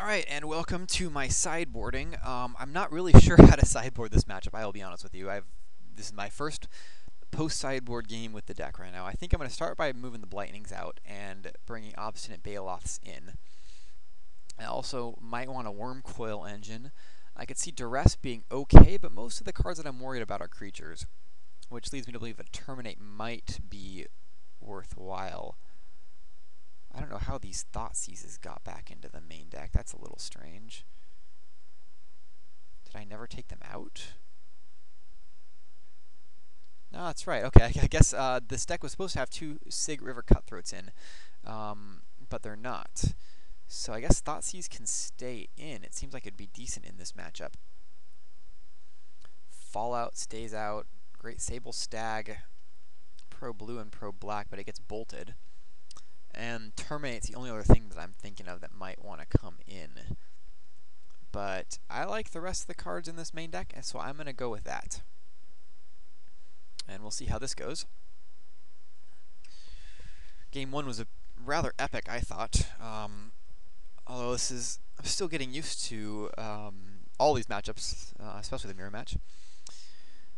Alright, and welcome to my sideboarding. I'm not really sure how to sideboard this matchup, I will be honest with you. This is my first post-sideboard game with the deck right now. I think I'm going to start by moving the Blightnings out and bringing Obstinate Baloths in. I also might want a Wormcoil Engine. I could see Duress being okay, but most of the cards that I'm worried about are creatures, which leads me to believe that Terminate might be worthwhile. I don't know how these Thought Seizes got back into the main deck. That's a little strange. Did I never take them out? No, that's right. Okay, I guess this deck was supposed to have two Sig River Cutthroats in, but they're not. So I guess Thoughtseize can stay in. It seems like it'd be decent in this matchup. Fallout stays out. Great Sable Stag, pro blue and pro black, but it gets bolted. And Terminate's the only other thing that I'm thinking of that might want to come in. But I like the rest of the cards in this main deck, and so I'm going to go with that. And we'll see how this goes. Game 1 was a rather epic, I thought. Although I'm still getting used to all these matchups, especially the mirror match.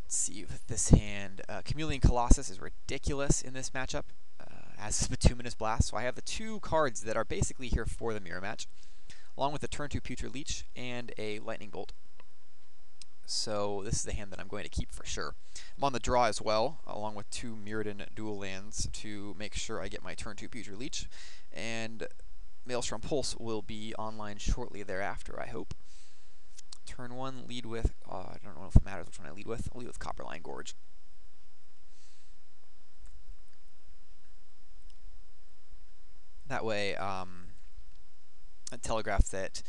Let's see with this hand. Chameleon Colossus is ridiculous in this matchup, as is Bituminous Blast. So I have the two cards that are basically here for the mirror match, along with a turn 2 Putrid Leech and a Lightning Bolt. So this is the hand that I'm going to keep for sure. I'm on the draw as well, along with two Mirrodin dual lands to make sure I get my turn 2 Putrid Leech. And Maelstrom Pulse will be online shortly thereafter, I hope. Turn 1, lead with, I don't know if it matters which one I lead with. I'll lead with Copperline Gorge. That way, it telegraphs that,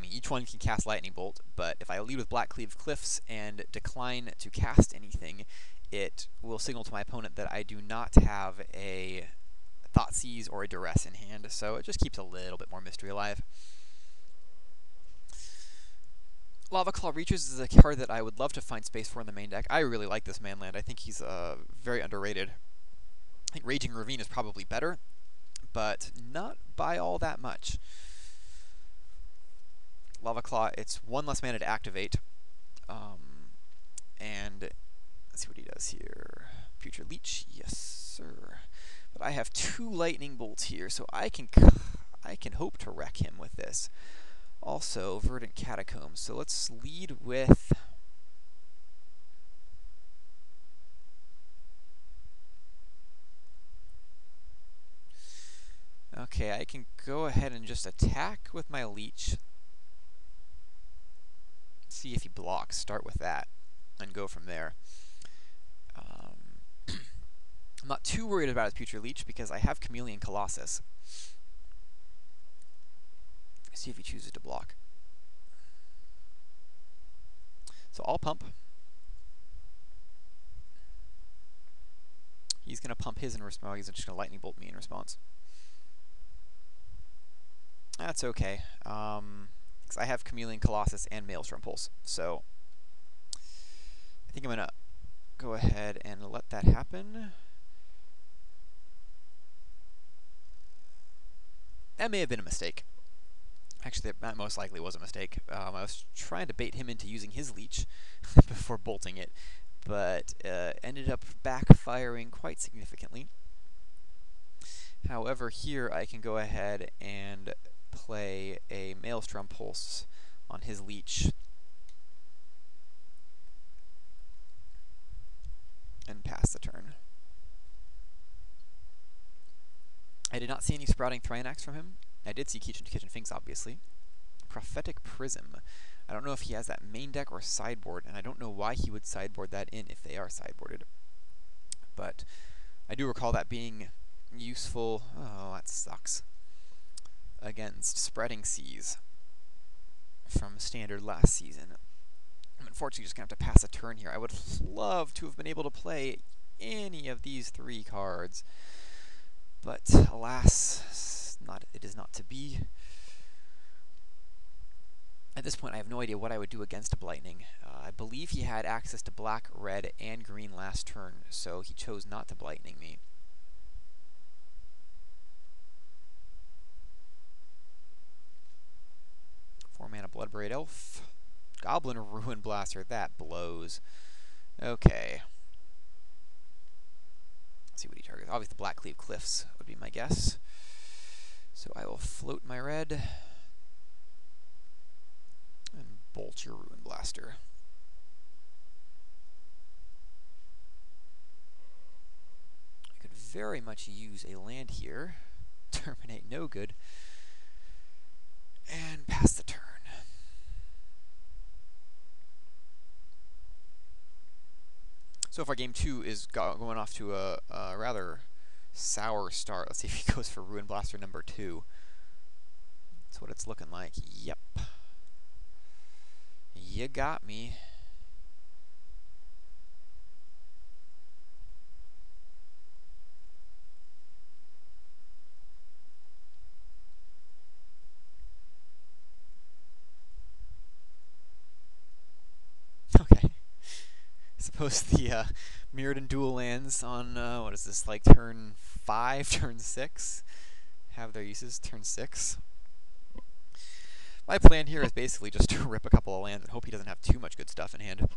each one can cast Lightning Bolt, but if I lead with Blackcleave Cliffs and decline to cast anything, it will signal to my opponent that I do not have a Thoughtseize or a Duress in hand, so it just keeps a little bit more mystery alive. Lava Claw Reaches is a card that I would love to find space for in the main deck. I really like this manland. I think he's very underrated. I think Raging Ravine is probably better, but not by all that much. Lava Claw, it's one less mana to activate. And let's see what he does here. Putrid Leech, yes sir. But I have two Lightning Bolts here, so I can hope to wreck him with this. Also, Verdant Catacombs. So let's lead with okay, I can go ahead and just attack with my Leech. See if he blocks. Start with that and go from there. I'm not too worried about his Putrid Leech because I have Chameleon Colossus. See if he chooses to block. So I'll pump. He's going to pump his in response. He's just going to Lightning Bolt me in response. That's okay. Because I have Chameleon Colossus and Maelstrom Pulse. So I think I'm going to go ahead and let that happen. That may have been a mistake. Actually, that most likely was a mistake. I was trying to bait him into using his Leech before bolting it, but ended up backfiring quite significantly. However, here I can go ahead and play a Maelstrom Pulse on his Leech and pass the turn. I did not see any Sprouting Thrynax from him. I did see Kitchen Finks, obviously. Prophetic Prism. I don't know if he has that main deck or sideboard, and I don't know why he would sideboard that in if they are sideboarded. But I do recall that being useful. Oh, that sucks. Against Spreading Seas from Standard last season. I'm unfortunately just going to have to pass a turn here. I would love to have been able to play any of these three cards, but alas, it is not to be. At this point, I have no idea what I would do against a Blightning. I believe he had access to black, red, and green last turn, so he chose not to Blightning me. Bloodbraid Elf. Goblin Ruin Blaster, that blows. Okay. Let's see what he targets. Obviously, the Blackcleave Cliffs would be my guess. So I will float my red and bolt your Ruin Blaster. I could very much use a land here. Terminate, no good. And pass the turn. So far, game 2 is going off to a rather sour start. Let's see if he goes for Ruin Blaster number 2. That's what it's looking like. Yep. You got me. Okay. Suppose the Mirrored and Dual lands on, what is this, like turn 5, turn 6? Have their uses, turn 6. My plan here is basically just to rip a couple of lands and hope he doesn't have too much good stuff in hand.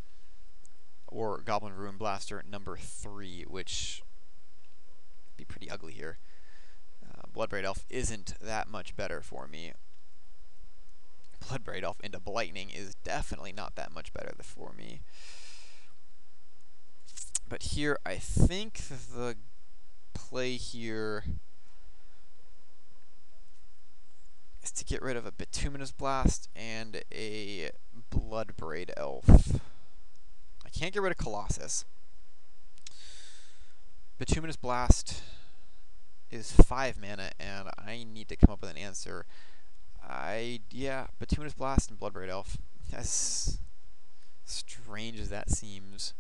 Or Goblin Ruin Blaster number 3, which would be pretty ugly here. Bloodbraid Elf isn't that much better for me. Bloodbraid Elf into Blightning is definitely not that much better for me. But here, I think the play here is to get rid of a Bituminous Blast and a Bloodbraid Elf. I can't get rid of Colossus. Bituminous Blast is 5 mana, and I need to come up with an answer. Yeah, Bituminous Blast and Bloodbraid Elf. As strange as that seems.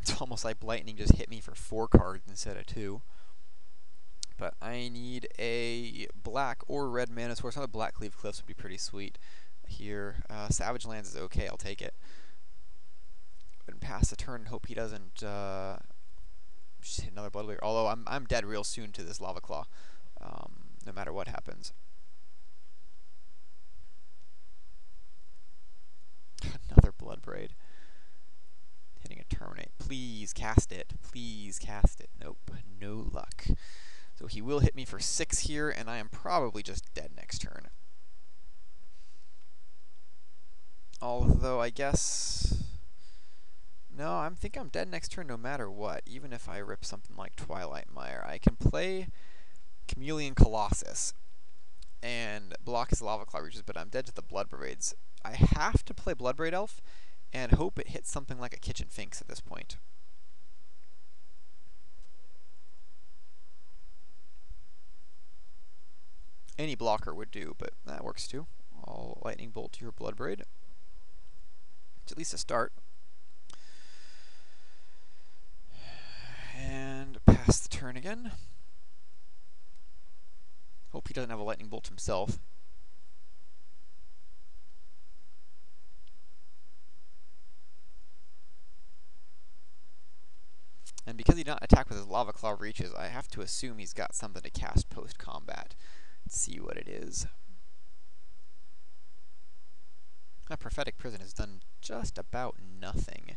It's almost like Blightning just hit me for 4 cards instead of 2. But I need a black or red mana source. Another Blackcleave Cliffs would be pretty sweet here. Savage Lands is okay, I'll take it. And pass the turn and hope he doesn't just hit another Bloodbraid. Although I'm dead real soon to this Lava Claw, no matter what happens. Another Bloodbraid. Hitting a Terminate. Please cast it. Please cast it. Nope. No luck. So he will hit me for 6 here, and I am probably just dead next turn. Although, I guess... No, I think I'm dead next turn no matter what, even if I rip something like Twilight Mire. I can play Chameleon Colossus and block his Lava Claw reaches, but I'm dead to the Bloodbraids. I have to play Bloodbraid Elf and hope it hits something like a Kitchen Finks at this point. Any blocker would do, but that works too. I'll Lightning Bolt your Bloodbraid. It's at least a start. And pass the turn again. Hope he doesn't have a Lightning Bolt himself. And because he did not attack with his Lava Claw reaches, I have to assume he's got something to cast post-combat. Let's see what it is. That Prophetic Prison has done just about nothing.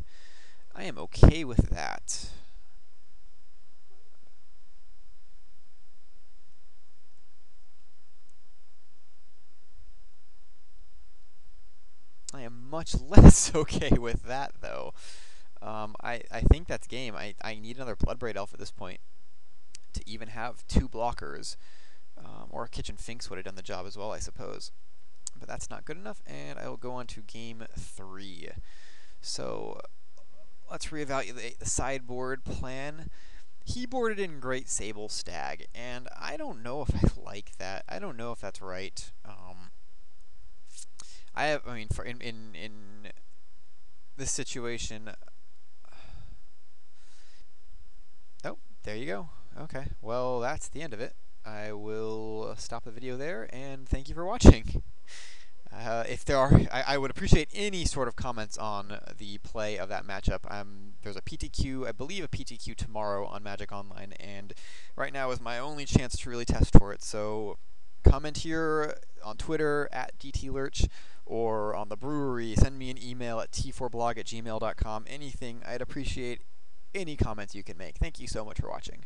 I am okay with that. I am much less okay with that, though. I think that's game. I need another Bloodbraid Elf at this point to even have 2 blockers. Or Kitchen Finks would have done the job as well, I suppose. But that's not good enough, and I will go on to game 3. So let's reevaluate the sideboard plan. He boarded in Great Sable Stag, and I don't know if I like that. I don't know if that's right. I mean, for in this situation. Oh, there you go. Okay, well, that's the end of it. I will stop the video there, and thank you for watching. If there are, I would appreciate any sort of comments on the play of that matchup. There's a PTQ, I believe a PTQ tomorrow on Magic Online, and right now is my only chance to really test for it, so comment here on Twitter at DTLurch, or on the brewery. Send me an email at t4blog@gmail.com. Anything. I'd appreciate any comments you can make. Thank you so much for watching.